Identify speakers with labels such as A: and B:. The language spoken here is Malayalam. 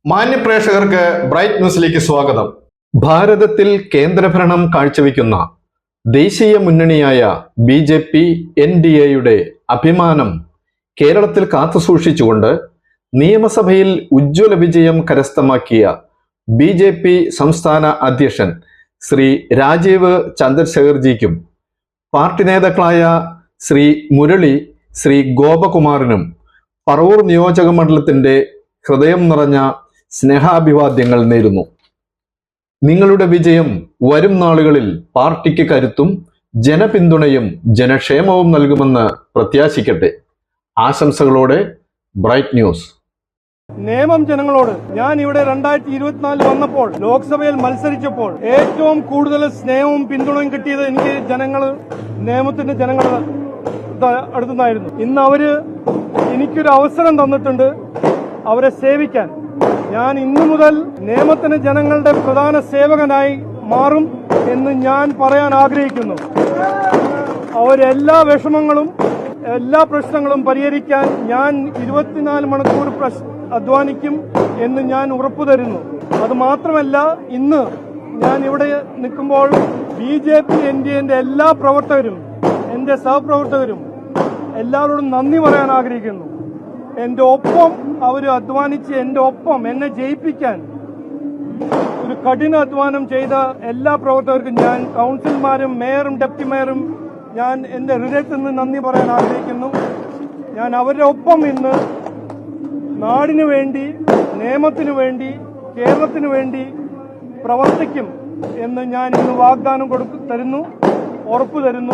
A: മാന്യപ്രേക്ഷകർക്ക് ബ്രൈറ്റ് ന്യൂസിലേക്ക് സ്വാഗതം. ഭാരതത്തിൽ കേന്ദ്രഭരണം കാഴ്ചവെക്കുന്ന ദേശീയ മുന്നണിയായ BJP NDAയുടെ അഭിമാനം കേരളത്തിൽ കാത്തുസൂക്ഷിച്ചുകൊണ്ട് നിയമസഭയിൽ ഉജ്ജ്വല വിജയം കരസ്ഥമാക്കിയ BJP സംസ്ഥാന അധ്യക്ഷൻ ശ്രീ രാജീവ് ചന്ദ്രശേഖർജിക്കും പാർട്ടി നേതാക്കളായ ശ്രീ മുരളി, ശ്രീ ഗോപകുമാറിനും പറവൂർ നിയോജക മണ്ഡലത്തിന്റെ ഹൃദയം നിറഞ്ഞ സ്നേഹാഭിവാദ്യങ്ങൾ നേരുന്നു. നിങ്ങളുടെ വിജയം വരും നാളുകളിൽ പാർട്ടിക്ക് കരുത്തും ജനപിന്തുണയും ജനക്ഷേമവും നൽകുമെന്ന് പ്രത്യാശിക്കട്ടെ. ആശംസകളോടെ ബ്രൈറ്റ് ന്യൂസ്.
B: നിയമം ജനങ്ങളോട്. ഞാൻ ഇവിടെ 2024 വന്നപ്പോൾ ലോക്സഭയിൽ മത്സരിച്ചപ്പോൾ ഏറ്റവും കൂടുതൽ സ്നേഹവും പിന്തുണയും കിട്ടിയത് എനിക്ക് നിയമത്തിന്റെ ജനങ്ങൾ അടുത്തുനിന്നായിരുന്നു. ഇന്ന് അവര് എനിക്കൊരു അവസരം തന്നിട്ടുണ്ട് അവരെ സേവിക്കാൻ. ഞാൻ ഇന്നു മുതൽ നിയമത്തിന് ജനങ്ങളുടെ പ്രധാന സേവകനായി മാറും എന്ന് ഞാൻ പറയാൻ ആഗ്രഹിക്കുന്നു. അവരെല്ലാ വിഷമങ്ങളും എല്ലാ പ്രശ്നങ്ങളും പരിഹരിക്കാൻ ഞാൻ 24 മണിക്കൂർ അധ്വാനിക്കും എന്ന് ഞാൻ ഉറപ്പു തരുന്നു. അത് മാത്രമല്ല, ഇന്ന് ഞാൻ ഇവിടെ നിൽക്കുമ്പോൾ BJP NDAന്റെ എല്ലാ പ്രവർത്തകരും, എന്റെ സഹപ്രവർത്തകരും എല്ലാവരോടും നന്ദി പറയാൻ ആഗ്രഹിക്കുന്നു. എന്റെ ഒപ്പം അവർ അധ്വാനിച്ച് എന്റെ ഒപ്പം എന്നെ ജയിപ്പിക്കാൻ ഒരു കഠിന അധ്വാനം ചെയ്ത എല്ലാ പ്രവർത്തകർക്കും ഞാൻ, കൗൺസിലർമാരും മേയറും ഡെപ്യൂട്ടി മേയറും, ഞാൻ എന്റെ ഹൃദയത്തിൽ നിന്ന് നന്ദി പറയാൻ ആഗ്രഹിക്കുന്നു. ഞാൻ അവരുടെ ഒപ്പം ഇന്ന് നാടിനു വേണ്ടി, നിയമത്തിനു വേണ്ടി, കേരളത്തിനു വേണ്ടി പ്രവർത്തിക്കും എന്ന് ഞാൻ ഇന്ന് വാഗ്ദാനം ഉറപ്പു തരുന്നു.